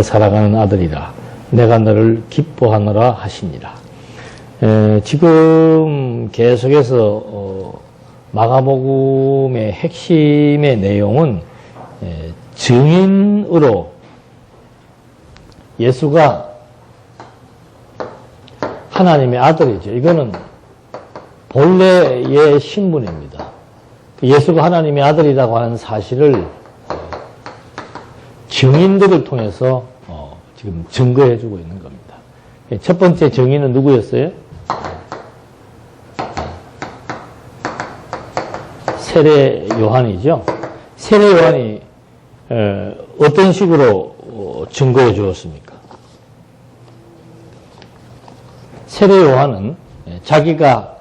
사랑하는 아들이라 내가 너를 기뻐하노라 하시니라. 지금 계속해서 마가복음의 핵심의 내용은 증인으로 예수가 하나님의 아들이죠. 이거는 본래의 신분입니다. 예수가 하나님의 아들이라고 하는 사실을 증인들을 통해서 지금 증거해주고 있는 겁니다. 첫 번째 증인은 누구였어요? 세례 요한이죠. 세례 요한이 어떤 식으로 증거해 주었습니까? 세례 요한은 자기가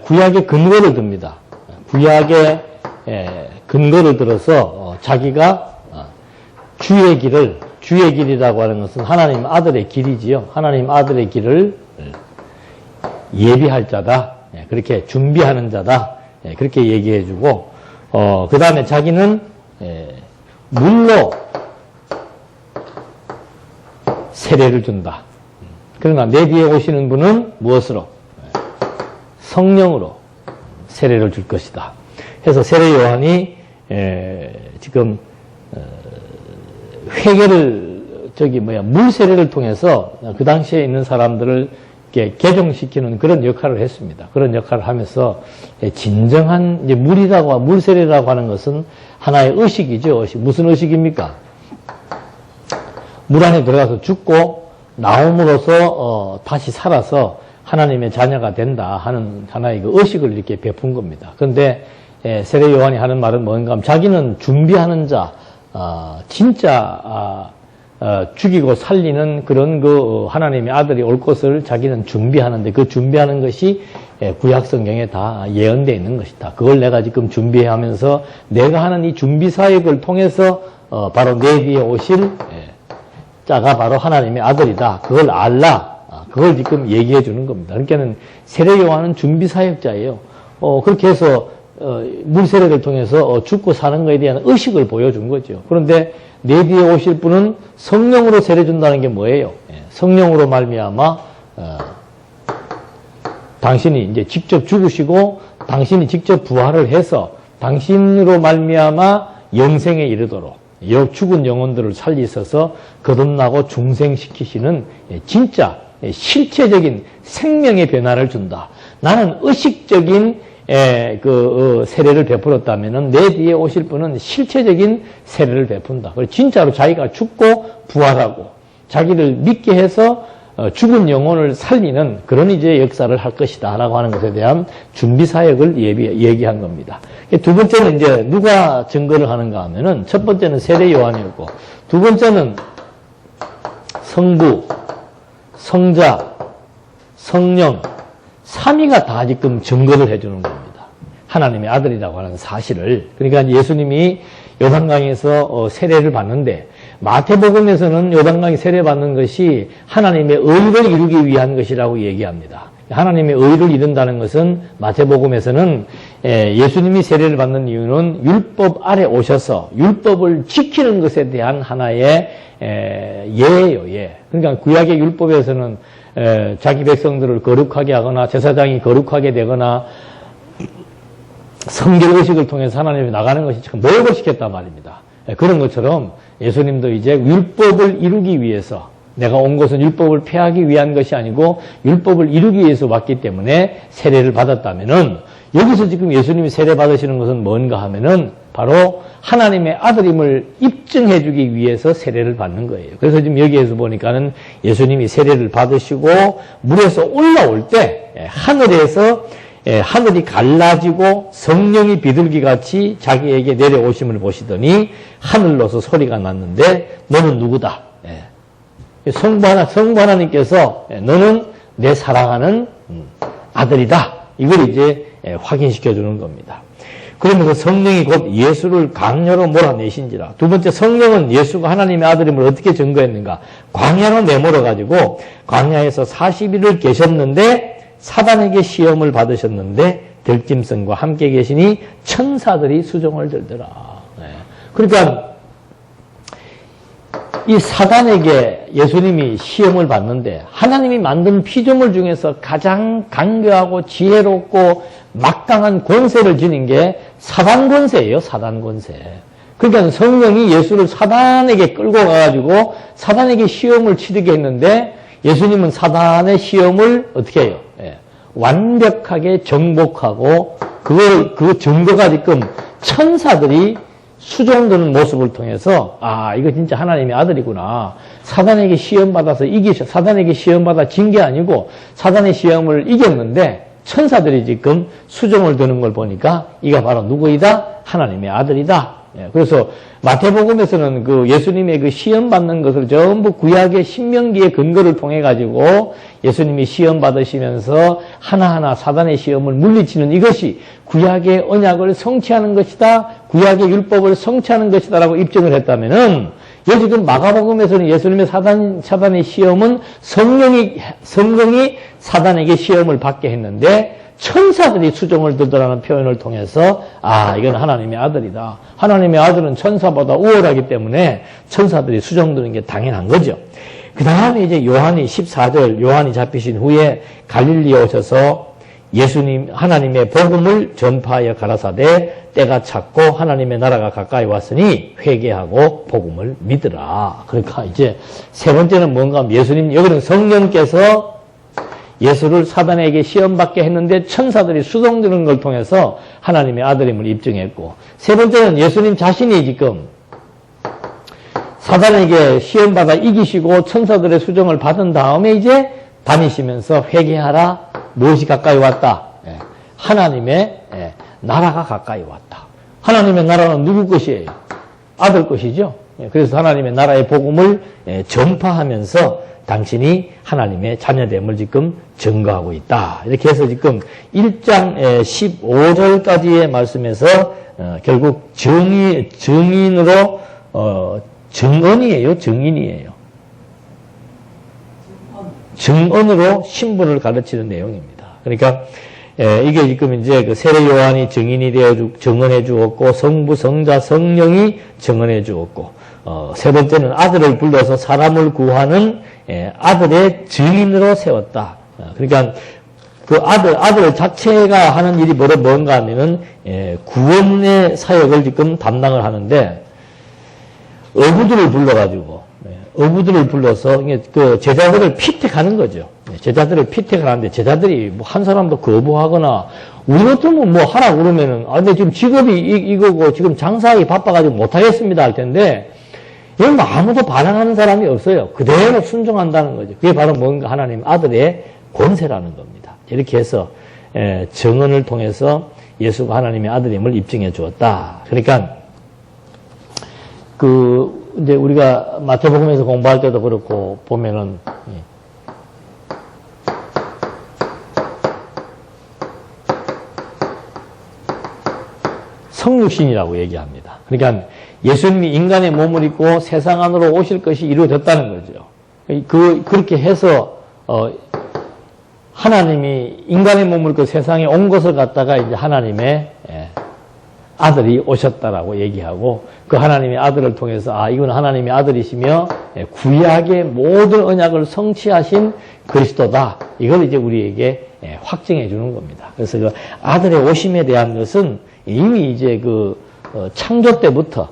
구약의 근거를 듭니다. 구약의 근거를 들어서 자기가 주의 길이라고 하는 것은 하나님 아들의 길이지요. 하나님 아들의 길을 예비할 자다. 그렇게 준비하는 자다. 그렇게 얘기해 주고, 그 다음에 자기는 물로 세례를 준다. 그러나 내 뒤에 오시는 분은 무엇으로? 성령으로 세례를 줄 것이다. 그래서 세례 요한이 지금 물 세례를 통해서 그 당시에 있는 사람들을 개종시키는 그런 역할을 했습니다. 그런 역할을 하면서 진정한 물 세례라고 하는 것은 하나의 의식이죠. 무슨 의식입니까? 물 안에 들어가서 죽고 나옴으로써 다시 살아서 하나님의 자녀가 된다 하는 하나의 그 의식을 이렇게 베푼 겁니다. 그런데 세례 요한이 하는 말은 뭔가 하면 자기는 준비하는 자, 진짜 죽이고 살리는 그런 그 하나님의 아들이 올 것을 자기는 준비하는데 그 준비하는 것이 구약 성경에 다 예언되어 있는 것이다. 그걸 내가 지금 준비하면서 내가 하는 이 준비 사역을 통해서 바로 내 뒤에 오실 자가 바로 하나님의 아들이다. 그걸 알라. 그걸 지금 얘기해 주는 겁니다. 그러니까는 세례 요한은 준비 사역자예요. 그렇게 해서 물 세례를 통해서 죽고 사는 것에 대한 의식을 보여준 거죠. 그런데 내 뒤에 오실 분은 성령으로 세례 준다는 게 뭐예요? 성령으로 말미암아 당신이 이제 직접 죽으시고 당신이 직접 부활을 해서 당신으로 말미암아 영생에 이르도록 죽은 영혼들을 살리셔서 거듭나고 중생시키시는 진짜 실체적인 생명의 변화를 준다. 나는 의식적인 세례를 베풀었다면은 내 뒤에 오실 분은 실체적인 세례를 베푼다. 그리고 진짜로 자기가 죽고 부활하고 자기를 믿게 해서 죽은 영혼을 살리는 그런 이제 역사를 할 것이다라고 하는 것에 대한 준비 사역을 얘기한 겁니다. 두 번째는 이제 누가 증거를 하는가 하면은 첫 번째는 세례 요한이었고 두 번째는 성부, 성자, 성령, 삼위가 다 지금 증거를 해주는 겁니다. 하나님의 아들이라고 하는 사실을. 그러니까 예수님이 요단강에서 세례를 받는데 마태복음에서는 요단강에 세례받는 것이 하나님의 의를 이루기 위한 것이라고 얘기합니다. 하나님의 의를 이룬다는 것은 마태복음에서는 예수님이 세례를 받는 이유는 율법 아래 오셔서 율법을 지키는 것에 대한 하나의 예예요. 예. 그러니까 구약의 율법에서는 자기 백성들을 거룩하게 하거나 제사장이 거룩하게 되거나 성결의식을 통해서 하나님이 나가는 것이 참 노력을 시켰단 말입니다. 그런 것처럼 예수님도 이제 율법을 이루기 위해서 내가 온 것은 율법을 폐하기 위한 것이 아니고 율법을 이루기 위해서 왔기 때문에 세례를 받았다면은 여기서 지금 예수님이 세례 받으시는 것은 뭔가 하면은 바로 하나님의 아들임을 입증해 주기 위해서 세례를 받는 거예요. 그래서 지금 여기에서 보니까는 예수님이 세례를 받으시고 물에서 올라올 때 하늘에서 하늘이 갈라지고 성령이 비둘기같이 자기에게 내려오심을 보시더니 하늘로서 소리가 났는데 너는 누구다? 성부 하나님께서 너는 내 사랑하는 아들이다. 이걸 이제 확인시켜 주는 겁니다. 그러면서 성령이 곧 예수를 강요로 몰아내신지라. 두 번째, 성령은 예수가 하나님의 아들임을 어떻게 증거했는가? 광야로 내몰아가지고 광야에서 40일을 계셨는데 사단에게 시험을 받으셨는데 들짐승과 함께 계시니 천사들이 수종을 들더라. 그러니까 이 사단에게 예수님이 시험을 받는데 하나님이 만든 피조물 중에서 가장 강교하고 지혜롭고 막강한 권세를 지닌 게 사단 권세예요. 사단 권세. 그러니까 성령이 예수를 사단에게 끌고 가가지고 사단에게 시험을 치르게 했는데 예수님은 사단의 시험을 어떻게 해요? 예, 완벽하게 정복하고 그 증거가 지금 천사들이 수종드는 모습을 통해서 아 이거 진짜 하나님의 아들이구나. 사단에게 시험받아서 사단에게 시험받아 진 게 아니고 사단의 시험을 이겼는데 천사들이 지금 수종을 드는 걸 보니까 이가 바로 누구이다? 하나님의 아들이다. 예, 그래서 마태복음에서는 그 예수님의 그 시험받는 것을 전부 구약의 신명기의 근거를 통해 가지고 예수님이 시험 받으시면서 하나하나 사단의 시험을 물리치는 이것이 구약의 언약을 성취하는 것이다. 구약의 율법을 성취하는 것이다라고 입증을 했다면은 여기 지금 마가복음에서는 예수님의 사단의 시험은 성령이 사단에게 시험을 받게 했는데 천사들이 수종을 들더라는 표현을 통해서 아 이건 하나님의 아들이다. 하나님의 아들은 천사보다 우월하기 때문에 천사들이 수종드는 게 당연한 거죠. 그 다음에 이제 요한이 14절 요한이 잡히신 후에 갈릴리에 오셔서 예수님 하나님의 복음을 전파하여 가라사대 때가 찼고 하나님의 나라가 가까이 왔으니 회개하고 복음을 믿으라. 그러니까 이제 세 번째는 뭔가 예수님 여기는 성령께서 예수를 사단에게 시험받게 했는데 천사들이 수종드는 걸 통해서 하나님의 아들임을 입증했고 세 번째는 예수님 자신이 지금 사단에게 시험받아 이기시고 천사들의 수종을 받은 다음에 이제 다니시면서 회개하라. 무엇이 가까이 왔다? 하나님의 나라가 가까이 왔다. 하나님의 나라는 누구 것이에요? 아들 것이죠. 그래서 하나님의 나라의 복음을 전파하면서 당신이 하나님의 자녀됨을 지금 증거하고 있다. 이렇게 해서 지금 1장 15절까지의 말씀에서 결국 증인으로 증언이에요. 증인이에요. 증언으로 신분을 가르치는 내용입니다. 그러니까 이게 지금 이제 그 세례 요한이 증인이 되어 증언해 주었고 성부, 성자, 성령이 증언해 주었고 세 번째는 아들을 불러서 사람을 구하는 아들의 증인으로 세웠다. 그러니까 그 아들 자체가 하는 일이 뭔가 하면은 구원의 사역을 지금 담당을 하는데 어부들을 불러서 그 제자들을 피택하는 거죠. 제자들을 피택을 하는데 제자들이 뭐 한 사람도 거부하거나 우리 같으면 뭐 하라 그러면은 근데 지금 직업이 이거고 지금 장사하기 바빠가지고 못하겠습니다 할 텐데 여기 뭐 아무도 반항하는 사람이 없어요. 그대로 순종한다는 거죠. 그게 바로 뭔가 하나님 아들의 권세라는 겁니다. 이렇게 해서 증언을 통해서 예수가 하나님의 아들임을 입증해 주었다. 그러니까 이제 우리가 마태복음에서 공부할 때도 그렇고 보면은 성육신이라고 얘기합니다. 그러니까 예수님이 인간의 몸을 입고 세상 안으로 오실 것이 이루어졌다는 거죠. 그렇게 해서 하나님이 인간의 몸을 그 세상에 온 것을 갖다가 이제 하나님의 아들이 오셨다라고 얘기하고 그 하나님의 아들을 통해서 이건 하나님의 아들이시며 구약의 모든 언약을 성취하신 그리스도다. 이걸 이제 우리에게 확증해 주는 겁니다. 그래서 그 아들의 오심에 대한 것은 이미 이제 창조 때부터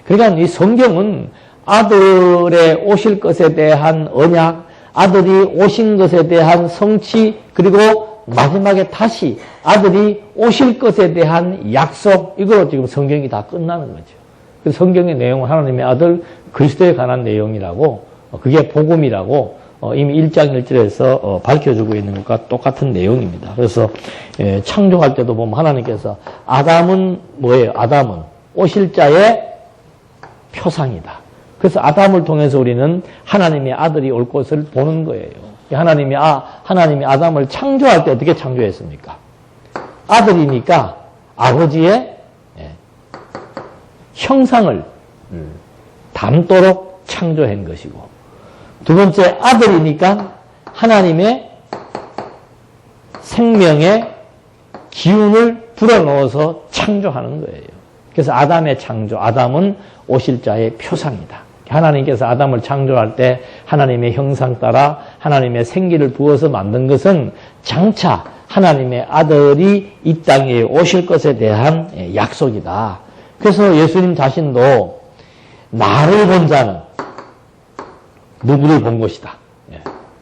그러니까 이 성경은 아들의 오실 것에 대한 언약, 아들이 오신 것에 대한 성취 그리고 마지막에 다시 아들이 오실 것에 대한 약속 이거로 지금 성경이 다 끝나는 거죠. 그 성경의 내용은 하나님의 아들 그리스도에 관한 내용이라고 그게 복음이라고 이미 1장 1절에서 밝혀주고 있는 것과 똑같은 내용입니다. 그래서 창조할 때도 보면 하나님께서 아담은 뭐예요? 아담은 오실 자의 표상이다. 그래서 아담을 통해서 우리는 하나님의 아들이 올 것을 보는 거예요. 하나님이 아담을 창조할 때 어떻게 창조했습니까? 아들이니까 아버지의 형상을 담도록 창조한 것이고 두 번째 아들이니까 하나님의 생명의 기운을 불어넣어서 창조하는 거예요. 그래서 아담의 창조, 아담은 오실 자의 표상이다. 하나님께서 아담을 창조할 때 하나님의 형상 따라 하나님의 생기를 부어서 만든 것은 장차 하나님의 아들이 이 땅에 오실 것에 대한 약속이다. 그래서 예수님 자신도 나를 본 자는 누구를 본 것이다.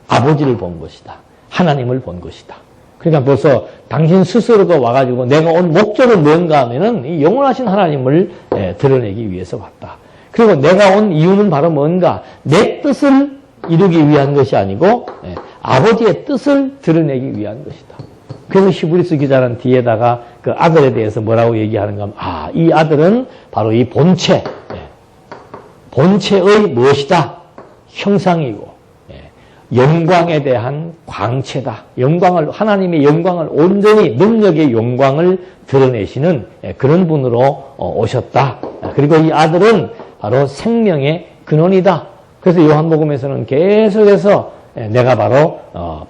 아버지를 본 것이다. 하나님을 본 것이다. 그러니까 벌써 당신 스스로가 와가지고 내가 온 목적은 뭔가 하면은 이 영원하신 하나님을 드러내기 위해서 왔다. 그리고 내가 온 이유는 바로 뭔가 내 뜻을 이루기 위한 것이 아니고 아버지의 뜻을 드러내기 위한 것이다. 그래서 히브리서 기자는 뒤에다가 그 아들에 대해서 뭐라고 얘기하는가 하면 이 아들은 바로 이 본체의 무엇이다? 형상이고 영광에 대한 광채다. 하나님의 영광을 온전히 능력의 영광을 드러내시는 그런 분으로 오셨다. 그리고 이 아들은 바로 생명의 근원이다. 그래서 요한복음에서는 계속해서 내가 바로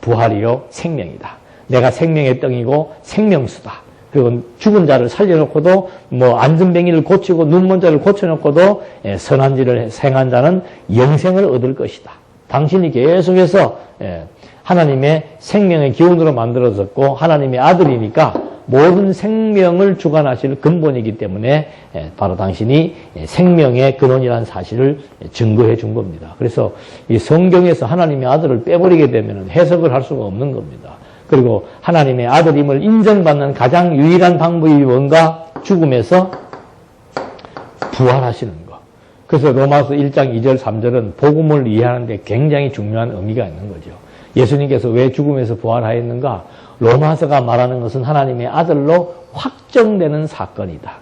부활이요 생명이다. 내가 생명의 떡이고 생명수다. 그리고 죽은 자를 살려놓고도 안전뱅이를 고치고 눈먼 자를 고쳐놓고도 선한 일을 행한 자는 영생을 얻을 것이다. 당신이 계속해서 하나님의 생명의 기운으로 만들어졌고 하나님의 아들이니까 모든 생명을 주관하실 근본이기 때문에 바로 당신이 생명의 근원이라는 사실을 증거해 준 겁니다. 그래서 이 성경에서 하나님의 아들을 빼버리게 되면 해석을 할 수가 없는 겁니다. 그리고 하나님의 아들임을 인정받는 가장 유일한 방법이 뭔가? 죽음에서 부활하시는 것. 그래서 로마서 1장 2절 3절은 복음을 이해하는 데 굉장히 중요한 의미가 있는 거죠. 예수님께서 왜 죽음에서 부활하였는가? 로마서가 말하는 것은 하나님의 아들로 확정되는 사건이다.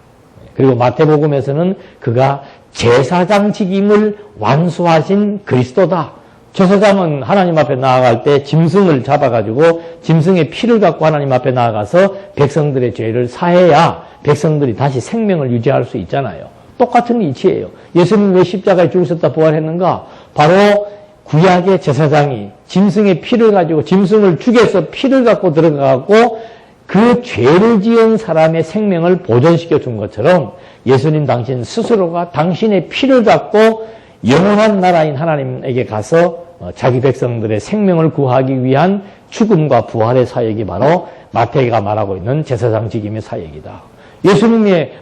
그리고 마태복음에서는 그가 제사장직임을 완수하신 그리스도다. 제사장은 하나님 앞에 나아갈 때 짐승을 잡아가지고 짐승의 피를 갖고 하나님 앞에 나아가서 백성들의 죄를 사해야 백성들이 다시 생명을 유지할 수 있잖아요. 똑같은 이치예요. 예수님 왜 십자가에 죽으셨다 부활했는가? 바로 구약의 제사장이 짐승의 피를 가지고 짐승을 죽여서 피를 갖고 들어가고 그 죄를 지은 사람의 생명을 보존시켜 준 것처럼 예수님 당신 스스로가 당신의 피를 갖고 영원한 나라인 하나님에게 가서 자기 백성들의 생명을 구하기 위한 죽음과 부활의 사역이 바로 마태가 말하고 있는 제사장직임의 사역이다.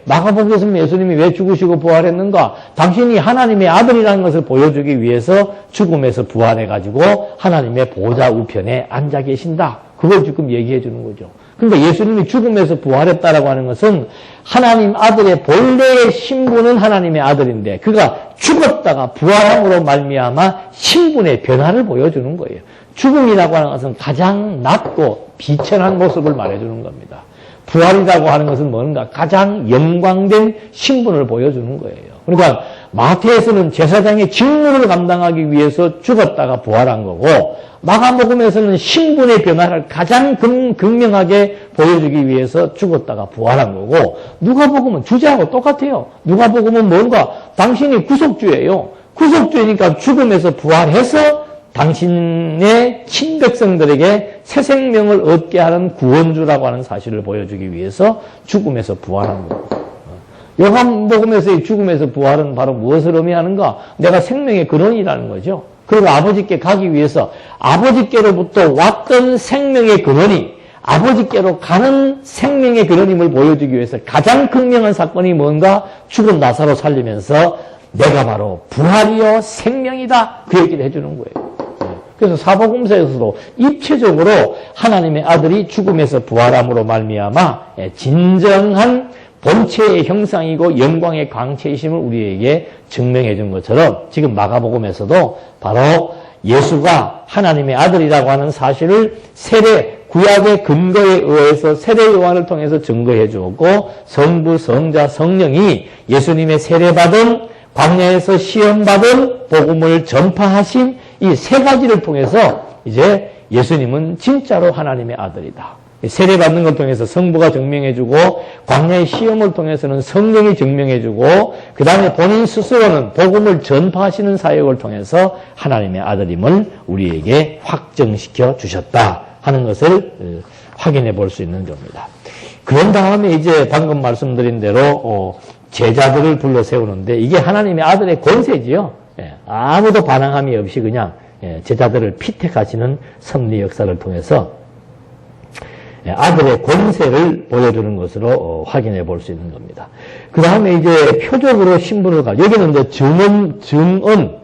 마가복음에서는 예수님이 왜 죽으시고 부활했는가? 당신이 하나님의 아들이라는 것을 보여주기 위해서 죽음에서 부활해가지고 하나님의 보좌 우편에 앉아 계신다. 그걸 지금 얘기해 주는 거죠. 그러니까 예수님이 죽음에서 부활했다라고 하는 것은 하나님 아들의 본래의 신분은 하나님의 아들인데 그가 죽었다가 부활함으로 말미암아 신분의 변화를 보여주는 거예요. 죽음이라고 하는 것은 가장 낮고 비천한 모습을 말해주는 겁니다. 부활이라고 하는 것은 뭔가 가장 영광된 신분을 보여주는 거예요. 그러니까 마태에서는 제사장의 직무를 감당하기 위해서 죽었다가 부활한 거고 마가복음에서는 신분의 변화를 가장 극명하게 보여주기 위해서 죽었다가 부활한 거고 누가복음은 주제하고 똑같아요. 누가복음은 뭔가 당신이 구속주예요. 구속주니까 죽음에서 부활해서 당신의 친백성들에게 새 생명을 얻게 하는 구원주라고 하는 사실을 보여주기 위해서 죽음에서 부활한 거고 요한복음에서의 죽음에서 부활은 바로 무엇을 의미하는가? 내가 생명의 근원이라는 거죠. 그리고 아버지께 가기 위해서 아버지께로부터 왔던 생명의 근원이 아버지께로 가는 생명의 근원임을 보여주기 위해서 가장 극명한 사건이 뭔가? 죽은 나사로 살리면서 내가 바로 부활이요 생명이다. 그 얘기를 해주는 거예요. 그래서 사복음서에서도 입체적으로 하나님의 아들이 죽음에서 부활함으로 말미암아 진정한 본체의 형상이고 영광의 광채이심을 우리에게 증명해 준 것처럼 지금 마가복음에서도 바로 예수가 하나님의 아들이라고 하는 사실을 구약의 근거에 의해서 세례 요한을 통해서 증거해 주었고 성부, 성자, 성령이 예수님의 세례받은 광야에서 시험받은 복음을 전파하신 이 세 가지를 통해서 이제 예수님은 진짜로 하나님의 아들이다. 세례받는 걸 통해서 성부가 증명해주고 광야의 시험을 통해서는 성령이 증명해주고 그 다음에 본인 스스로는 복음을 전파하시는 사역을 통해서 하나님의 아들임을 우리에게 확정시켜 주셨다 하는 것을 확인해 볼 수 있는 점입니다. 그런 다음에 이제 방금 말씀드린 대로 제자들을 불러 세우는데 이게 하나님의 아들의 권세지요. 아무도 반항함이 없이 그냥 제자들을 피택하시는 섭리 역사를 통해서 아들의 권세를 보여주는 것으로 확인해 볼 수 있는 겁니다. 그 다음에 이제 표적으로 신분을 여기는 이제 증언,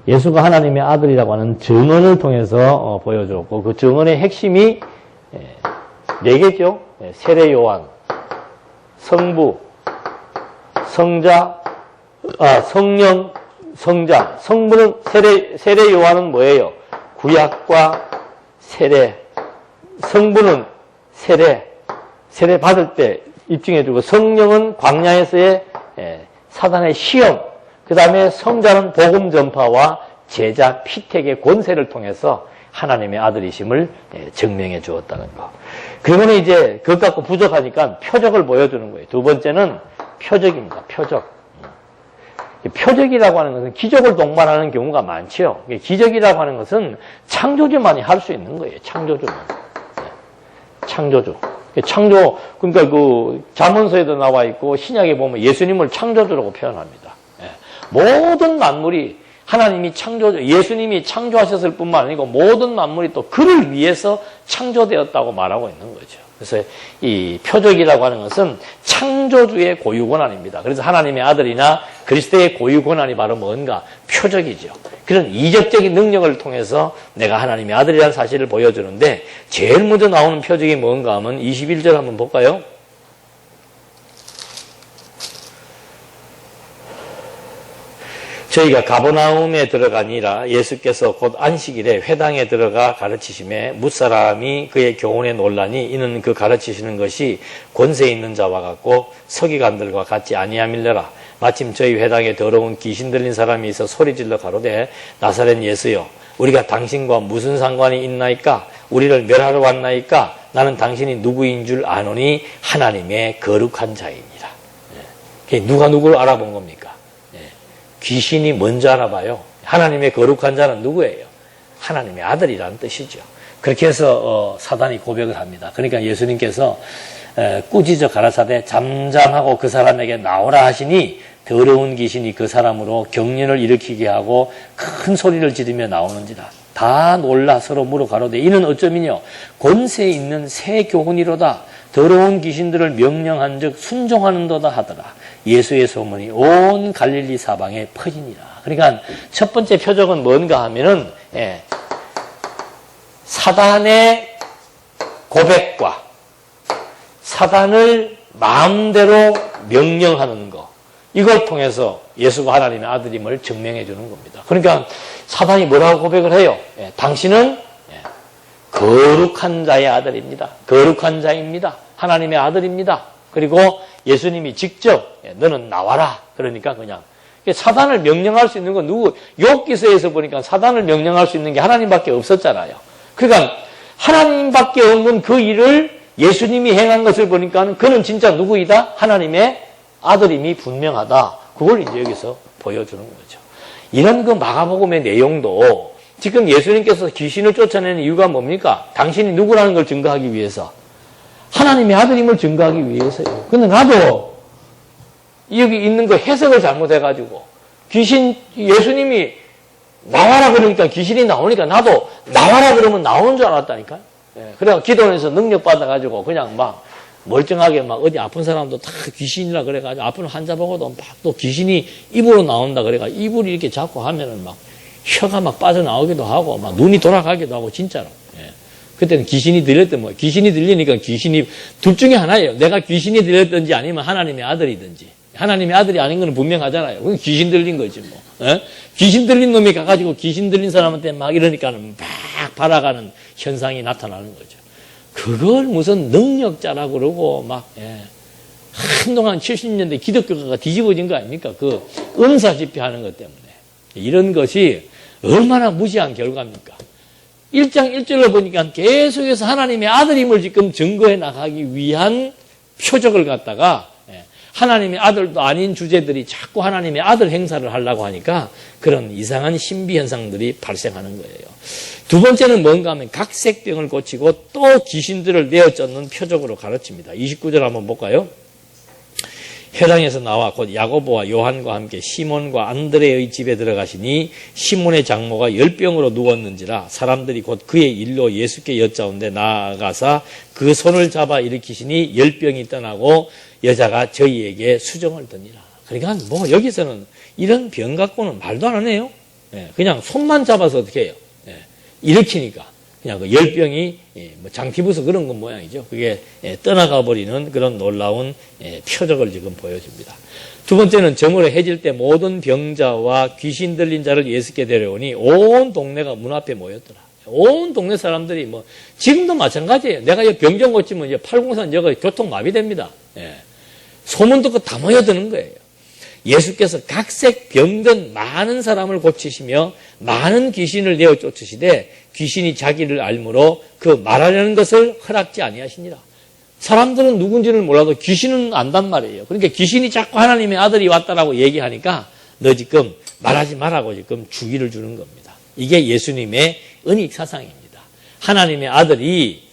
예수가 하나님의 아들이라고 하는 증언을 통해서 보여줬고, 그 증언의 핵심이 4개죠. 세례 요한, 성부, 성자, 성령, 성자. 성부는 세례 요한은 뭐예요? 구약과 세례. 성부는 세례 받을 때 입증해주고, 성령은 광야에서의 사단의 시험, 그 다음에 성자는 복음 전파와 제자 피택의 권세를 통해서 하나님의 아들이심을 증명해 주었다는 거. 그러면 이제 그것 갖고 부족하니까 표적을 보여주는 거예요. 두 번째는 표적입니다. 표적. 표적이라고 하는 것은 기적을 동반하는 경우가 많죠. 기적이라고 하는 것은 창조주만이 할 수 있는 거예요. 창조주만. 창조주. 창조, 그러니까 그 잠언서에도 나와 있고 신약에 보면 예수님을 창조주라고 표현합니다. 모든 만물이 하나님이 예수님이 창조하셨을 뿐만 아니고 모든 만물이 또 그를 위해서 창조되었다고 말하고 있는 거죠. 그래서 이 표적이라고 하는 것은 창조주의 고유 권한입니다. 그래서 하나님의 아들이나 그리스도의 고유 권한이 바로 뭔가? 표적이죠. 그런 이적적인 능력을 통해서 내가 하나님의 아들이라는 사실을 보여주는데 제일 먼저 나오는 표적이 뭔가 하면 21절 한번 볼까요? 저희가 가버나움에 들어가니라 예수께서 곧 안식일에 회당에 들어가 가르치심에 뭇사람이 그의 교훈에 놀라니 이는 그 가르치시는 것이 권세 있는 자와 같고 서기관들과 같지 아니함일래라. 마침 저희 회당에 더러운 귀신 들린 사람이 있어 소리질러 가로되 나사렛 예수여 우리가 당신과 무슨 상관이 있나이까? 우리를 멸하러 왔나이까? 나는 당신이 누구인 줄 아노니 하나님의 거룩한 자이니라. 누가 누구를 알아본 겁니까? 귀신이 먼저 알아봐요. 하나님의 거룩한 자는 누구예요? 하나님의 아들이라는 뜻이죠. 그렇게 해서 사단이 고백을 합니다. 그러니까 예수님께서 꾸짖어 가라사대 잠잠하고 그 사람에게 나오라 하시니 더러운 귀신이 그 사람으로 경련을 일으키게 하고 큰 소리를 지르며 나오는지라. 다 놀라 서로 물어 가로되 이는 어쩌미뇨? 권세 있는 새 교훈이로다. 더러운 귀신들을 명령한 즉 순종하는도다 하더라. 예수의 소문이 온 갈릴리 사방에 퍼지니라. 그러니까 첫 번째 표적은 뭔가 하면은 사단의 고백과 사단을 마음대로 명령하는 것, 이걸 통해서 예수가 하나님의 아들임을 증명해 주는 겁니다. 그러니까 사단이 뭐라고 고백을 해요? 당신은 거룩한 자의 아들입니다. 거룩한 자입니다. 하나님의 아들입니다. 그리고 예수님이 직접 너는 나와라. 그러니까 그냥 사단을 명령할 수 있는 건 누구? 욥기서에서 보니까 사단을 명령할 수 있는 게 하나님밖에 없었잖아요. 그러니까 하나님밖에 없는 그 일을 예수님이 행한 것을 보니까 그는 진짜 누구이다? 하나님의 아들임이 분명하다. 그걸 이제 여기서 보여주는 거죠. 이런 그 마가복음의 내용도 지금 예수님께서 귀신을 쫓아내는 이유가 뭡니까? 당신이 누구라는 걸 증거하기 위해서. 하나님의 아들임을 증거하기 위해서요. 근데 나도 여기 있는 거 해석을 잘못해가지고 예수님이 나와라 그러니까 귀신이 나오니까 나도 나와라 그러면 나오는 줄 알았다니까. 그래서 기도원에서 능력 받아가지고 그냥 막 멀쩡하게 막 어디 아픈 사람도 다 귀신이라 그래가지고 아픈 환자 보고도 막 또 귀신이 입으로 나온다 그래가지고 입을 이렇게 잡고 하면은 막 혀가 막 빠져나오기도 하고 막 눈이 돌아가기도 하고 진짜로. 그때는 귀신이 들렸던 뭐예요? 귀신이 들리니까 귀신이 둘 중에 하나예요. 내가 귀신이 들렸든지 아니면 하나님의 아들이든지. 하나님의 아들이 아닌 건 분명하잖아요. 그건 귀신 들린 거지 뭐. 귀신 들린 놈이 가가지고 귀신 들린 사람한테 막 이러니까는 막 발아가는 현상이 나타나는 거죠. 그걸 무슨 능력자라고 그러고 막 한동안 70년대 기독교가 뒤집어진 거 아닙니까? 그 은사 집회하는 것 때문에. 이런 것이 얼마나 무시한 결과입니까? 1장 1절을 보니까 계속해서 하나님의 아들임을 지금 증거해 나가기 위한 표적을 갖다가 하나님의 아들도 아닌 주제들이 자꾸 하나님의 아들 행사를 하려고 하니까 그런 이상한 신비 현상들이 발생하는 거예요. 두 번째는 뭔가 하면 각색병을 고치고 또 귀신들을 내어쫓는 표적으로 가르칩니다. 29절 한번 볼까요? 회당에서 나와 곧 야고보와 요한과 함께 시몬과 안드레의 집에 들어가시니 시몬의 장모가 열병으로 누웠는지라 사람들이 곧 그의 일로 예수께 여짜온데 나아가사 그 손을 잡아 일으키시니 열병이 떠나고 여자가 저희에게 수정을 드니라. 그러니까 뭐 여기서는 이런 병 갖고는 말도 안 하네요. 그냥 손만 잡아서 어떻게 해요? 일으키니까 그냥 그 열병이 뭐 장티부스 그런 건 모양이죠. 그게 떠나가 버리는 그런 놀라운 표적을 지금 보여줍니다. 두 번째는 정오로 해질 때 모든 병자와 귀신 들린 자를 예수께 데려오니 온 동네가 문 앞에 모였더라. 온 동네 사람들이 뭐 지금도 마찬가지예요. 내가 이 병정 고치면 이제 803 여기 교통 마비됩니다. 소문 듣고 다 모여드는 거예요. 예수께서 각색 병든 많은 사람을 고치시며 많은 귀신을 내어 쫓으시되 귀신이 자기를 알므로 그 말하려는 것을 허락지 아니하시니라. 사람들은 누군지는 몰라도 귀신은 안단 말이에요. 그러니까 귀신이 자꾸 하나님의 아들이 왔다라고 얘기하니까 너 지금 말하지 말라고 지금 주의를 주는 겁니다. 이게 예수님의 은익 사상입니다. 하나님의 아들이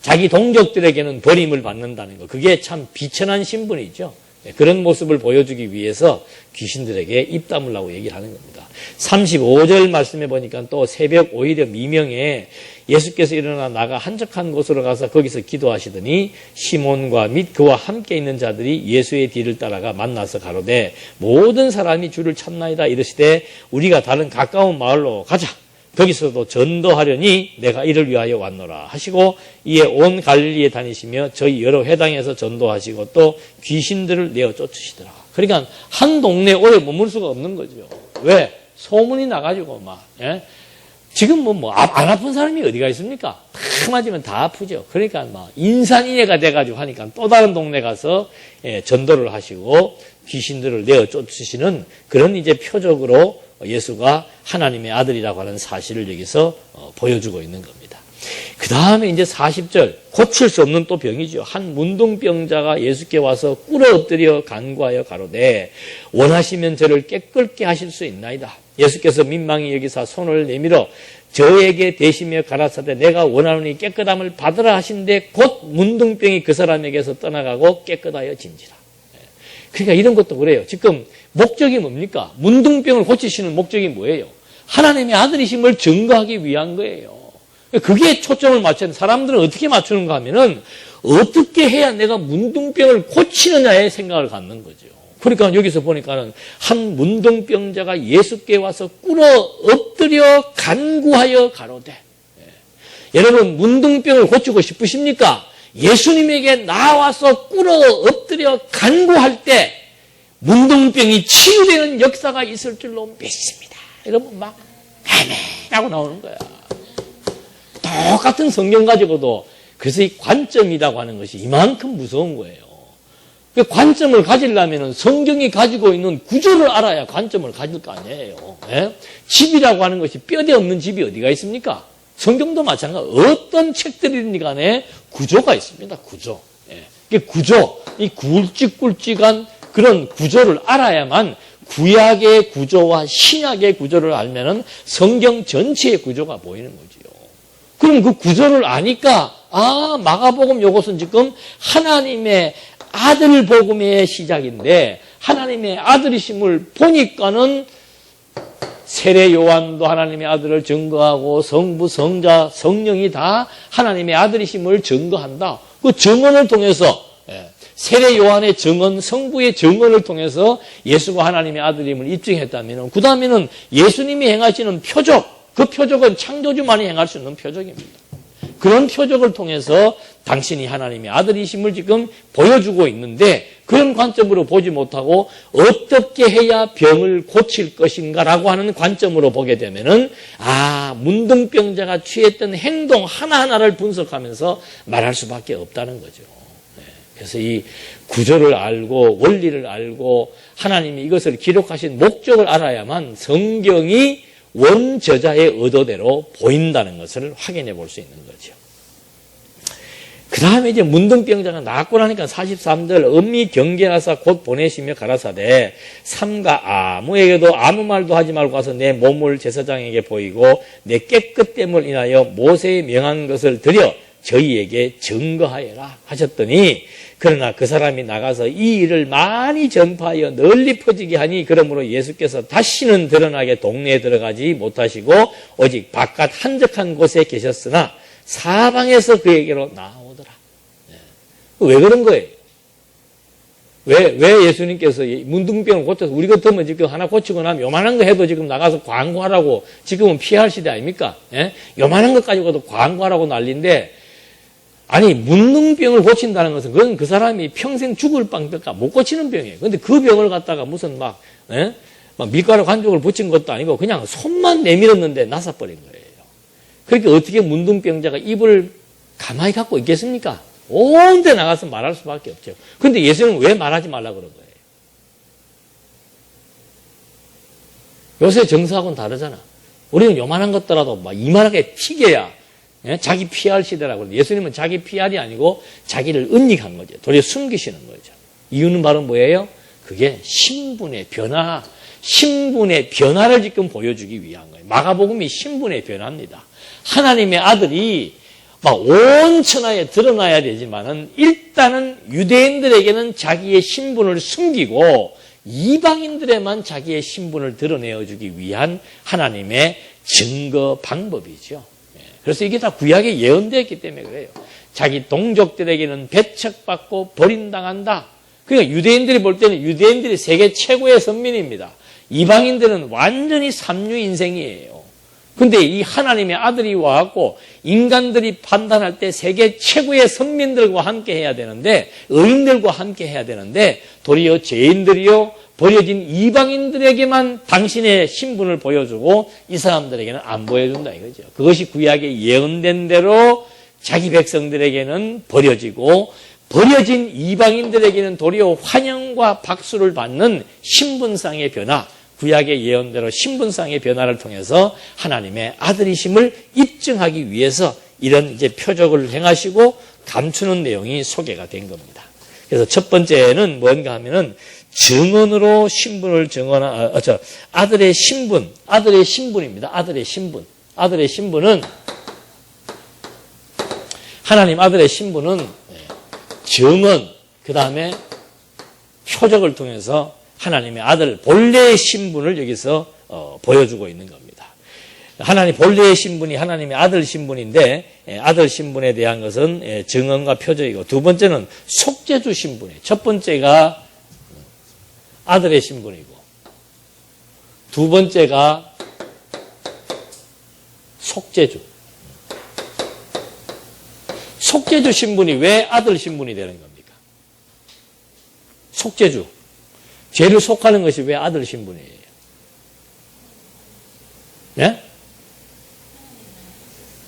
자기 동족들에게는 버림을 받는다는 거. 그게 참 비천한 신분이죠. 그런 모습을 보여주기 위해서 귀신들에게 입 다물라고 얘기를 하는 겁니다. 35절 말씀해 보니까 또 새벽 오히려 미명에 예수께서 일어나 나가 한적한 곳으로 가서 거기서 기도하시더니 시몬과 및 그와 함께 있는 자들이 예수의 뒤를 따라가 만나서 가로되 모든 사람이 주를 찾나이다 이르시되 우리가 다른 가까운 마을로 가자. 거기서도 전도하려니 내가 이를 위하여 왔노라 하시고 이에 온 갈릴리에 다니시며 저희 여러 회당에서 전도하시고 또 귀신들을 내어 쫓으시더라. 그러니까 한 동네에 오래 머물 수가 없는 거죠. 왜? 소문이 나가지고 막 지금 안 아픈 사람이 어디가 있습니까? 다 맞으면 다 아프죠. 그러니까 막 인산인해가 돼가지고 하니까 또 다른 동네 가서 전도를 하시고 귀신들을 내어 쫓으시는 그런 이제 표적으로 예수가 하나님의 아들이라고 하는 사실을 여기서 보여주고 있는 겁니다. 그 다음에 이제 40절 고칠 수 없는 또 병이죠. 한 문둥병자가 예수께 와서 꿇어 엎드려 간구하여 가로되 원하시면 저를 깨끗게 하실 수 있나이다. 예수께서 민망히 여기사 손을 내밀어 저에게 대시며 가라사대 내가 원하노니 깨끗함을 받으라 하신데 곧 문둥병이 그 사람에게서 떠나가고 깨끗하여 진지라. 그러니까 이런 것도 그래요. 지금 목적이 뭡니까? 문둥병을 고치시는 목적이 뭐예요? 하나님의 아들이심을 증거하기 위한 거예요. 그게 초점을 맞추는 사람들은 어떻게 맞추는가 하면은 어떻게 해야 내가 문둥병을 고치느냐에 생각을 갖는 거죠. 그러니까 여기서 보니까는 한 문둥병자가 예수께 와서 꿇어 엎드려 간구하여 가로되 여러분 문둥병을 고치고 싶으십니까? 예수님에게 나와서 꿇어 엎드려 간구할 때 문둥병이 치유되는 역사가 있을 줄로 믿습니다. 여러분 막 아멘 하고 나오는 거야. 똑같은 성경 가지고도 그래서 이 관점이라고 하는 것이 이만큼 무서운 거예요. 그 관점을 가지려면 성경이 가지고 있는 구조를 알아야 관점을 가질 거 아니에요. 집이라고 하는 것이 뼈대 없는 집이 어디가 있습니까? 성경도 마찬가지. 어떤 책들이든 간에 구조가 있습니다. 구조. 이 구조, 이 굵직굵직한 그런 구조를 알아야만 구약의 구조와 신약의 구조를 알면은 성경 전체의 구조가 보이는 거지요. 그럼 그 구조를 아니까 마가복음 요것은 지금 하나님의 아들 복음의 시작인데 하나님의 아들이심을 보니까는 세례 요한도 하나님의 아들을 증거하고 성부, 성자, 성령이 다 하나님의 아들이심을 증거한다. 그 증언을 통해서 세례 요한의 증언, 성부의 증언을 통해서 예수가 하나님의 아들임을 입증했다면 그 다음에는 예수님이 행하시는 표적, 그 표적은 창조주만이 행할 수 있는 표적입니다. 그런 표적을 통해서 당신이 하나님의 아들이심을 지금 보여주고 있는데 그런 관점으로 보지 못하고 어떻게 해야 병을 고칠 것인가라고 하는 관점으로 보게 되면은 문둥병자가 취했던 행동 하나하나를 분석하면서 말할 수밖에 없다는 거죠. 그래서 이 구조를 알고 원리를 알고 하나님이 이것을 기록하신 목적을 알아야만 성경이 원저자의 의도대로 보인다는 것을 확인해 볼 수 있는 거죠. 그 다음에 이제 문둥병자가 낫고 나니까 43절 엄히 경계하사 곧 보내시며 가라사대 삼가 아무에게도 아무 말도 하지 말고 가서 내 몸을 제사장에게 보이고 내 깨끗됨을 인하여 모세의 명한 것을 드려 저희에게 증거하여라 하셨더니 그러나 그 사람이 나가서 이 일을 많이 전파하여 널리 퍼지게 하니 그러므로 예수께서 다시는 드러나게 동네에 들어가지 못하시고 오직 바깥 한적한 곳에 계셨으나 사방에서 그에게로 나오더라. 왜 그런 거예요? 왜 예수님께서 문둥병을 고쳐서 우리 같으면 지금 하나 고치고 나면 요만한 거 해도 지금 나가서 광고하라고 지금은 피할 시대 아닙니까? 예? 요만한 것 가지고도 광고하라고 난리인데 아니 문둥병을 고친다는 것은 그건 그 사람이 평생 죽을 빵밖에 못 고치는 병이에요. 그런데 그 병을 갖다가 무슨 막 밀가루 관쪽을 붙인 것도 아니고 그냥 손만 내밀었는데 나사버린 거예요. 그러니까 어떻게 문둥병자가 입을 가만히 갖고 있겠습니까? 온 데 나가서 말할 수밖에 없죠. 그런데 예수님은 왜 말하지 말라고 그런 거예요? 요새 정서하고는 다르잖아. 우리는 요만한 것더라도 막 이만하게 튀겨야 자기 PR 시대라고 그러는데 예수님은 자기 PR이 아니고 자기를 은닉한 거죠. 도리어 숨기시는 거죠. 이유는 바로 뭐예요? 그게 신분의 변화, 신분의 변화를 지금 보여주기 위한 거예요. 마가복음이 신분의 변화입니다. 하나님의 아들이 막 온 천하에 드러나야 되지만은 일단은 유대인들에게는 자기의 신분을 숨기고 이방인들에만 자기의 신분을 드러내어주기 위한 하나님의 증거 방법이죠. 그래서 이게 다 구약에 예언되었기 때문에 그래요. 자기 동족들에게는 배척받고 버림당한다. 그러니까 유대인들이 볼 때는 유대인들이 세계 최고의 선민입니다. 이방인들은 완전히 삼류 인생이에요. 근데 이 하나님의 아들이 와갖고 인간들이 판단할 때 세계 최고의 선민들과 함께 해야 되는데 의인들과 함께 해야 되는데 도리어 죄인들이요 버려진 이방인들에게만 당신의 신분을 보여주고 이 사람들에게는 안 보여준다 이거죠. 그것이 구약에 예언된 대로 자기 백성들에게는 버려지고 버려진 이방인들에게는 도리어 환영과 박수를 받는 신분상의 변화, 구약의 예언대로 신분상의 변화를 통해서 하나님의 아들이심을 입증하기 위해서 이런 이제 표적을 행하시고 감추는 내용이 소개가 된 겁니다. 그래서 첫 번째는 뭔가 하면은 증언으로 신분을 아들의 신분입니다. 아들의 신분은 하나님 아들의 신분은 증언, 그 다음에 표적을 통해서 하나님의 아들 본래의 신분을 여기서 보여주고 있는 겁니다. 하나님 본래의 신분이 하나님의 아들 신분인데 아들 신분에 대한 것은 증언과 표적이고 두 번째는 속죄주 신분이에요. 첫 번째가 아들의 신분이고 두 번째가 속죄주. 속죄주 신분이 왜 아들 신분이 되는 겁니까? 속죄주. 죄를 속하는 것이 왜 아들 신분이에요? 네?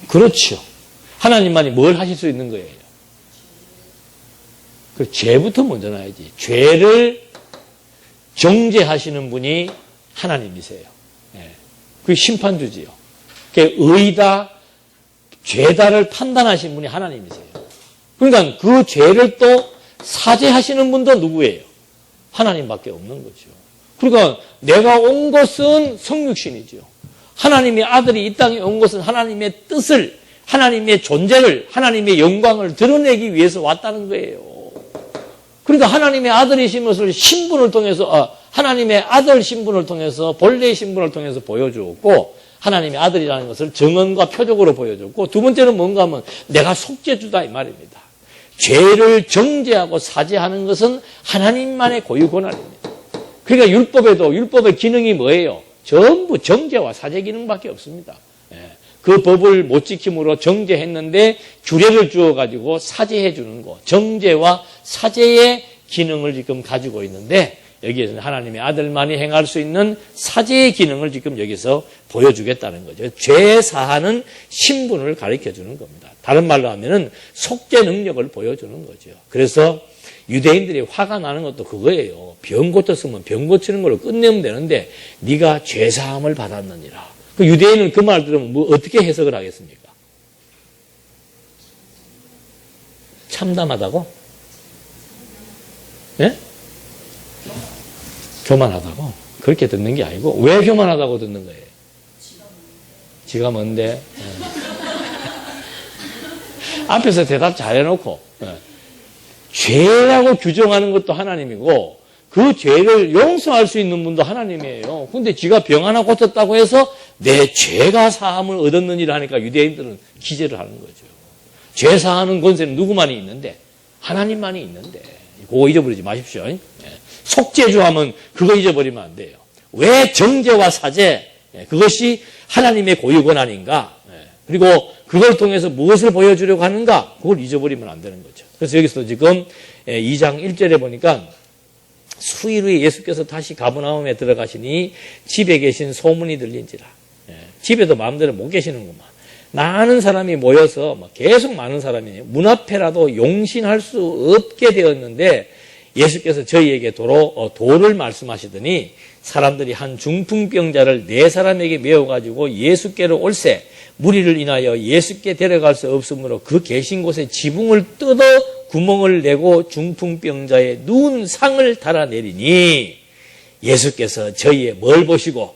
그렇죠. 하나님만이 뭘 하실 수 있는 거예요? 그 죄부터 먼저 나야지. 죄를 정죄하시는 분이 하나님이세요. 네. 그게 심판주지요. 그게 의다, 죄다를 판단하신 분이 하나님이세요. 그러니까 그 죄를 또 사죄하시는 분도 누구예요? 하나님밖에 없는 거죠. 그러니까 내가 온 것은 성육신이죠. 하나님의 아들이 이 땅에 온 것은 하나님의 뜻을, 하나님의 존재를, 하나님의 영광을 드러내기 위해서 왔다는 거예요. 그러니까 하나님의 아들이신 것을 신분을 통해서, 하나님의 아들 신분을 통해서, 본래의 신분을 통해서 보여주었고, 하나님의 아들이라는 것을 증언과 표적으로 보여줬고, 두 번째는 뭔가 하면 내가 속죄주다 이 말입니다. 죄를 정죄하고 사죄하는 것은 하나님만의 고유 권한입니다. 그러니까 율법의 기능이 뭐예요? 전부 정죄와 사죄 기능밖에 없습니다. 그 법을 못 지킴으로 정죄했는데 규례를 주어가지고 사죄해 주는 거, 정죄와 사죄의 기능을 지금 가지고 있는데 여기에서는 하나님의 아들만이 행할 수 있는 사죄의 기능을 지금 여기서 보여주겠다는 거죠. 죄 사하는 신분을 가르쳐 주는 겁니다. 다른 말로 하면은 속죄 능력을 보여주는 거죠. 그래서 유대인들이 화가 나는 것도 그거예요. 병 고쳤으면 병 고치는 걸로 끝내면 되는데 네가 죄 사함을 받았느니라. 그 유대인은 그 말 들으면 뭐 어떻게 해석을 하겠습니까? 참담하다고? 예? 교만하다고? 그렇게 듣는 게 아니고 왜 교만하다고 듣는 거예요? 지가 뭔데? 앞에서 대답 잘 해놓고 죄라고 규정하는 것도 하나님이고 그 죄를 용서할 수 있는 분도 하나님이에요. 근데 지가 병 하나 고쳤다고 해서 내 죄가 사함을 얻었느니라 하니까 유대인들은 기절을 하는 거죠. 죄 사하는 권세는 누구만이 있는데? 하나님만이 있는데. 그거 잊어버리지 마십시오. 속죄주 하면 그거 잊어버리면 안 돼요. 왜 정죄와 사죄? 그것이 하나님의 고유 권한인가? 그리고 그걸 통해서 무엇을 보여주려고 하는가? 그걸 잊어버리면 안 되는 거죠. 그래서 여기서 지금 2장 1절에 보니까 수일 후에 예수께서 다시 가버나움에 들어가시니 집에 계신 소문이 들린지라. 집에도 마음대로 못 계시는구만. 많은 사람이 모여서 계속 많은 사람이 문 앞에라도 용신할 수 없게 되었는데 예수께서 저희에게 도를 말씀하시더니 사람들이 한 중풍병자를 4사람에게 메워가지고 예수께로 올세 무리를 인하여 예수께 데려갈 수 없으므로 그 계신 곳에 지붕을 뜯어 구멍을 내고 중풍병자의 누운 상을 달아내리니 예수께서 저희의 뭘 보시고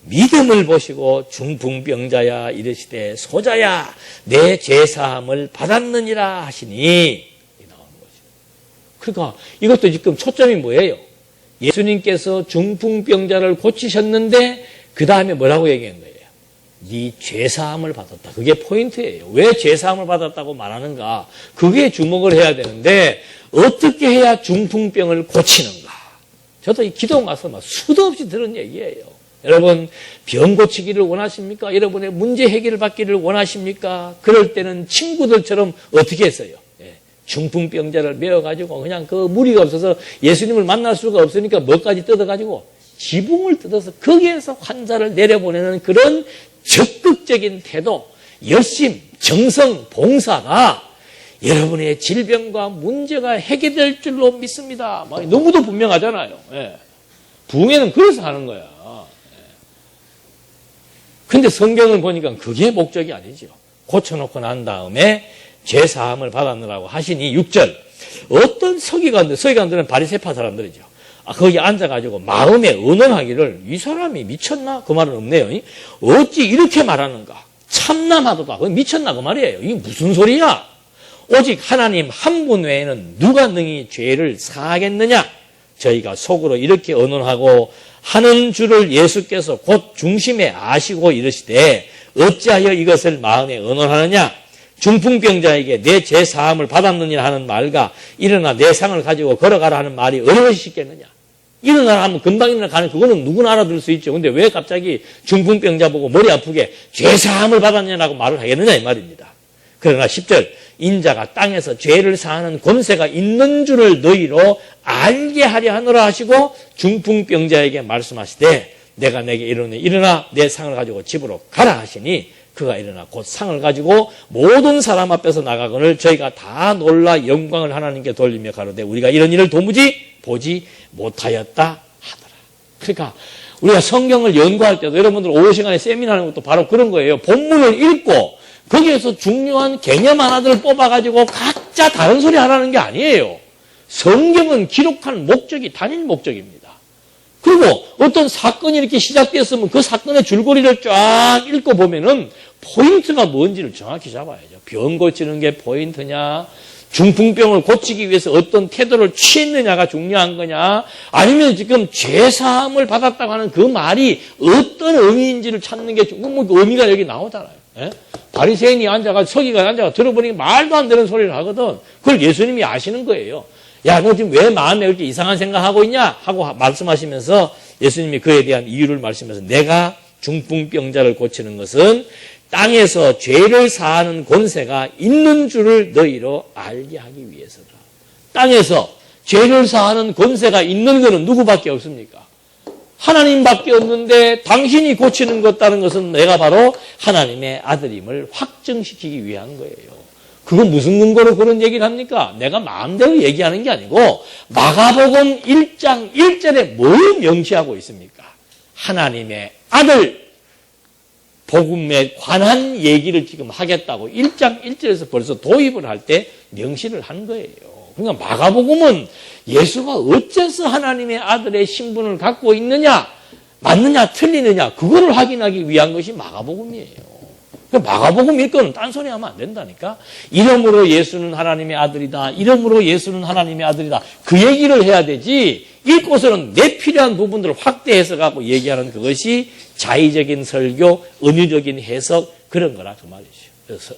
믿음을 보시고 중풍병자야 이르시되 소자야 내 죄사함을 받았느니라 하시니 나오는 거죠. 그러니까 이것도 지금 초점이 뭐예요? 예수님께서 중풍병자를 고치셨는데 그 다음에 뭐라고 얘기한 거예요? 네 죄사함을 받았다. 그게 포인트예요. 왜 죄사함을 받았다고 말하는가? 그게 주목을 해야 되는데 어떻게 해야 중풍병을 고치는가? 저도 이 기도 가서 막 수도 없이 들은 얘기예요. 여러분 병 고치기를 원하십니까? 여러분의 문제 해결을 받기를 원하십니까? 그럴 때는 친구들처럼 어떻게 했어요? 중풍병자를 메워가지고 그냥 그 무리가 없어서 예수님을 만날 수가 없으니까 뭐까지 뜯어가지고 지붕을 뜯어서 거기에서 환자를 내려보내는 그런 적극적인 태도, 열심, 정성, 봉사가 여러분의 질병과 문제가 해결될 줄로 믿습니다. 너무도 분명하잖아요. 부흥회는 그래서 하는 거야. 근데 성경을 보니까 그게 목적이 아니죠. 고쳐놓고 난 다음에 죄사함을 받았느라고 하시니 6절 어떤 서기관들은 바리새파 사람들이죠. 거기 앉아가지고 마음에 언언하기를 이 사람이 미쳤나? 그 말은 없네요. 어찌 이렇게 말하는가? 참남하도다. 미쳤나? 그 말이에요. 이게 무슨 소리야? 오직 하나님 한 분 외에는 누가 능히 죄를 사하겠느냐? 저희가 속으로 이렇게 언언하고 하는 줄을 예수께서 곧 중심에 아시고 이르시되 어찌하여 이것을 마음에 언언하느냐? 중풍병자에게 내 죄사함을 받았느냐 하는 말과 일어나 내 상을 가지고 걸어가라 하는 말이 어느 것이 쉽겠느냐? 일어나라 하면 금방 일어나가는 그거는 누구나 알아들을 수 있죠. 근데 왜 갑자기 중풍병자 보고 머리 아프게 죄사함을 받았느냐라고 말을 하겠느냐 이 말입니다. 그러나 10절 인자가 땅에서 죄를 사하는 권세가 있는 줄을 너희로 알게 하려 하노라 하시고 중풍병자에게 말씀하시되 내가 내게 이르노니 일어나 내 상을 가지고 집으로 가라 하시니 그가 일어나 곧 상을 가지고 모든 사람 앞에서 나가거늘 저희가 다 놀라 영광을 하나님께 돌리며 가로되 우리가 이런 일을 도무지 보지 못하였다 하더라. 그러니까 우리가 성경을 연구할 때도 여러분들 오후 시간에 세미나하는 것도 바로 그런 거예요. 본문을 읽고 거기에서 중요한 개념 하나들을 뽑아가지고 각자 다른 소리 하라는 게 아니에요. 성경은 기록한 목적이 단일 목적입니다. 그리고 어떤 사건이 이렇게 시작됐으면 그 사건의 줄거리를 쫙 읽고 보면은 포인트가 뭔지를 정확히 잡아야죠. 병 고치는 게 포인트냐, 중풍병을 고치기 위해서 어떤 태도를 취했느냐가 중요한 거냐, 아니면 지금 죄사함을 받았다고 하는 그 말이 어떤 의미인지를 찾는 게 의미가 여기 나오잖아요. 바리새인이 앉아가 서기가 앉아가 들어보니까 말도 안 되는 소리를 하거든. 그걸 예수님이 아시는 거예요. 야, 너 지금 왜 마음에 이렇게 이상한 생각하고 있냐? 하고 말씀하시면서 예수님이 그에 대한 이유를 말씀하면서 내가 중풍병자를 고치는 것은 땅에서 죄를 사하는 권세가 있는 줄을 너희로 알게 하기 위해서다. 땅에서 죄를 사하는 권세가 있는 것은 누구밖에 없습니까? 하나님밖에 없는데 당신이 고치는 것다는 것은 내가 바로 하나님의 아들임을 확증시키기 위한 거예요. 그건 무슨 근거로 그런 얘기를 합니까? 내가 마음대로 얘기하는 게 아니고 마가복음 1장 1절에 뭘 명시하고 있습니까? 하나님의 아들 복음에 관한 얘기를 지금 하겠다고 1장 1절에서 벌써 도입을 할 때 명시를 한 거예요. 그러니까 마가복음은 예수가 어째서 하나님의 아들의 신분을 갖고 있느냐, 맞느냐, 틀리느냐, 그거를 확인하기 위한 것이 마가복음이에요. 마가복음 읽고는 딴소리 하면 안 된다니까. 이름으로 예수는 하나님의 아들이다. 이름으로 예수는 하나님의 아들이다. 그 얘기를 해야 되지. 읽고서는 내 필요한 부분들을 확대해서 갖고 얘기하는 그것이 자의적인 설교, 은유적인 해석 그런 거라 그 말이죠.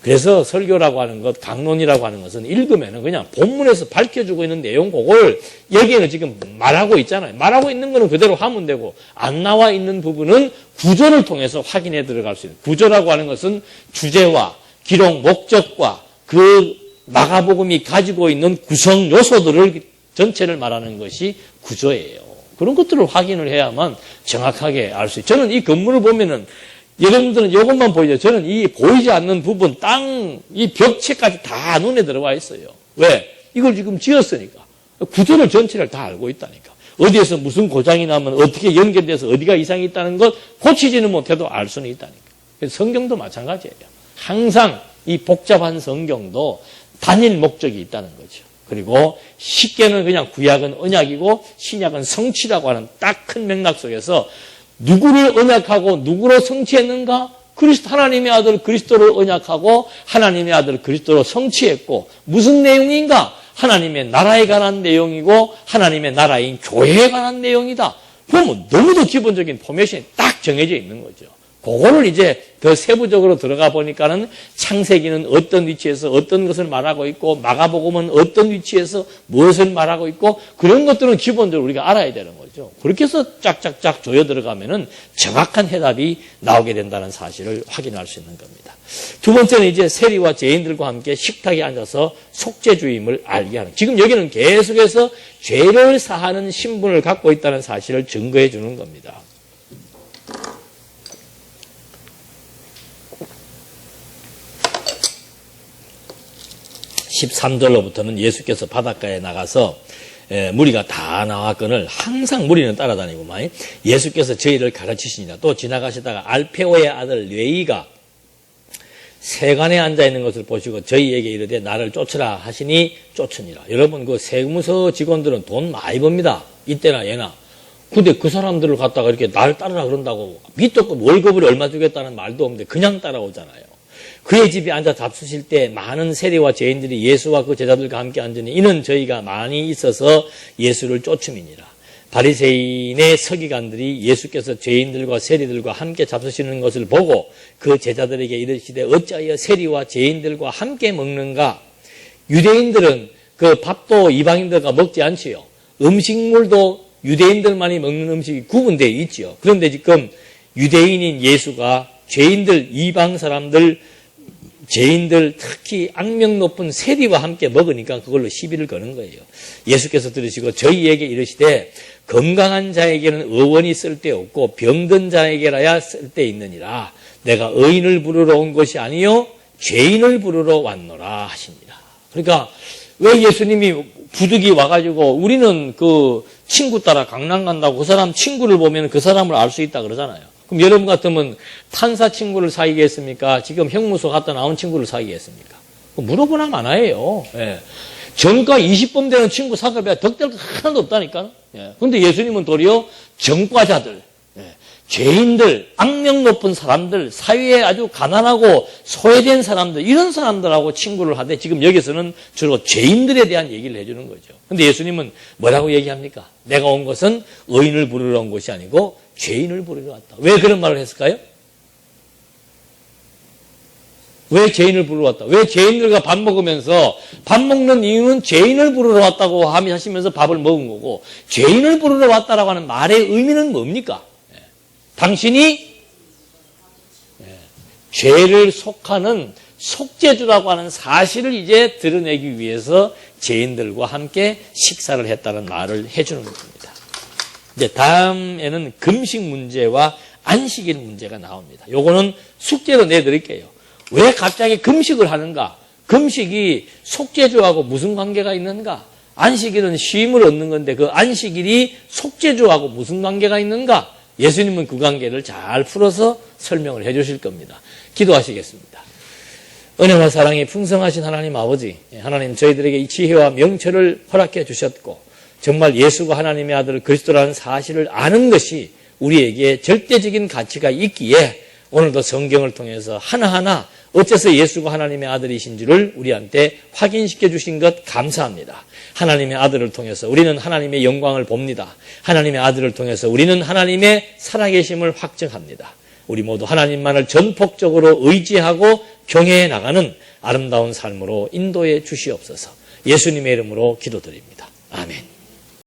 그래서 설교라고 하는 것, 강론이라고 하는 것은 읽으면은 그냥 본문에서 밝혀주고 있는 내용 그걸 여기에는 지금 말하고 있잖아요. 말하고 있는 거는 그대로 하면 되고 안 나와 있는 부분은 구조를 통해서 확인해 들어갈 수 있는. 구조라고 하는 것은 주제와 기록 목적과 그 마가복음이 가지고 있는 구성 요소들을 전체를 말하는 것이 구조예요. 그런 것들을 확인을 해야만 정확하게 알 수 있어요. 저는 이 건물을 보면은 여러분들은 이것만 보이죠. 저는 이 보이지 않는 부분, 땅, 이 벽체까지 다 눈에 들어와 있어요. 왜? 이걸 지금 지었으니까. 구조를 전체를 다 알고 있다니까. 어디에서 무슨 고장이 나면 어떻게 연결돼서 어디가 이상이 있다는 것 고치지는 못해도 알 수는 있다니까. 그래서 성경도 마찬가지예요. 항상 이 복잡한 성경도 단일 목적이 있다는 거죠. 그리고 쉽게는 그냥 구약은 언약이고 신약은 성취라고 하는 딱 큰 맥락 속에서 누구를 언약하고 누구로 성취했는가? 하나님의 아들 그리스도를 언약하고 하나님의 아들 그리스도로 성취했고 무슨 내용인가? 하나님의 나라에 관한 내용이고 하나님의 나라인 교회에 관한 내용이다. 그러면 너무도 기본적인 포메이션이 딱 정해져 있는 거죠. 그거를 이제 더 세부적으로 들어가 보니까는 창세기는 어떤 위치에서 어떤 것을 말하고 있고 마가복음은 어떤 위치에서 무엇을 말하고 있고 그런 것들은 기본적으로 우리가 알아야 되는 거죠. 그렇게 해서 짝짝짝 조여 들어가면은 정확한 해답이 나오게 된다는 사실을 확인할 수 있는 겁니다. 두 번째는 이제 세리와 죄인들과 함께 식탁에 앉아서 속죄주임을 알게 하는. 지금 여기는 계속해서 죄를 사하는 신분을 갖고 있다는 사실을 증거해 주는 겁니다. 13절로부터는 예수께서 바닷가에 나가서 무리가 다 나왔거늘 항상 무리는 따라다니고만 예수께서 저희를 가르치시니라. 또 지나가시다가 알페오의 아들 레이가 세관에 앉아있는 것을 보시고 저희에게 이르되 나를 쫓으라 하시니 쫓으니라. 여러분 그 세무서 직원들은 돈 많이 법니다. 이때나 예나. 근데 그 사람들을 갖다가 이렇게 나를 따르라 그런다고 밑도 없고 월급을 얼마 주겠다는 말도 없는데 그냥 따라오잖아요. 그의 집에 앉아 잡수실 때 많은 세리와 죄인들이 예수와 그 제자들과 함께 앉으니 이는 저희가 많이 있어서 예수를 쫓음이니라. 바리새인의 서기관들이 예수께서 죄인들과 세리들과 함께 잡수시는 것을 보고 그 제자들에게 이르시되 어찌하여 세리와 죄인들과 함께 먹는가? 유대인들은 그 밥도 이방인들과 먹지 않지요. 음식물도 유대인들만이 먹는 음식이 구분되어 있지요. 그런데 지금 유대인인 예수가 죄인들, 이방 사람들, 죄인들, 특히 악명 높은 세리와 함께 먹으니까 그걸로 시비를 거는 거예요. 예수께서 들으시고 저희에게 이르시되 건강한 자에게는 의원이 쓸데없고 병든 자에게라야 쓸데있느니라. 내가 의인을 부르러 온 것이 아니요 죄인을 부르러 왔노라 하십니다. 그러니까 왜 예수님이 부득이 와가지고 우리는 그 친구 따라 강남 간다고 그 사람 친구를 보면 그 사람을 알 수 있다 그러잖아요. 그럼 여러분 같으면 판사 친구를 사귀겠습니까? 지금 형무소 갔다 나온 친구를 사귀겠습니까? 물어보나 마나예요. 예. 정가 20범 되는 친구 사귀어야 덕될 거 하나도 없다니까. 그런데 예수님은 도리어 정과자들, 죄인들, 악명 높은 사람들, 사회에 아주 가난하고 소외된 사람들, 이런 사람들하고 친구를 하되 지금 여기서는 주로 죄인들에 대한 얘기를 해주는 거죠. 그런데 예수님은 뭐라고 얘기합니까? 내가 온 것은 의인을 부르러 온 것이 아니고 죄인을 부르러 왔다. 왜 그런 말을 했을까요? 왜 죄인을 부르러 왔다? 왜 죄인들과 밥 먹으면서 밥 먹는 이유는 죄인을 부르러 왔다고 하시면서 밥을 먹은 거고 죄인을 부르러 왔다라고 하는 말의 의미는 뭡니까? 당신이 죄를 속하는 속죄주라고 하는 사실을 이제 드러내기 위해서 죄인들과 함께 식사를 했다는 말을 해주는 겁니다. 이제 다음에는 금식 문제와 안식일 문제가 나옵니다. 요거는 숙제로 내드릴게요. 왜 갑자기 금식을 하는가? 금식이 속죄주하고 무슨 관계가 있는가? 안식일은 쉼을 얻는 건데 그 안식일이 속죄주하고 무슨 관계가 있는가? 예수님은 그 관계를 잘 풀어서 설명을 해 주실 겁니다. 기도하시겠습니다. 은혜와 사랑이 풍성하신 하나님 아버지, 하나님 저희들에게 이 지혜와 명철을 허락해 주셨고 정말 예수가 하나님의 아들 그리스도라는 사실을 아는 것이 우리에게 절대적인 가치가 있기에 오늘도 성경을 통해서 하나하나 어째서 예수가 하나님의 아들이신 줄을 우리한테 확인시켜 주신 것 감사합니다. 하나님의 아들을 통해서 우리는 하나님의 영광을 봅니다. 하나님의 아들을 통해서 우리는 하나님의 살아계심을 확증합니다. 우리 모두 하나님만을 전폭적으로 의지하고 경외해 나가는 아름다운 삶으로 인도해 주시옵소서. 예수님의 이름으로 기도드립니다. 아멘.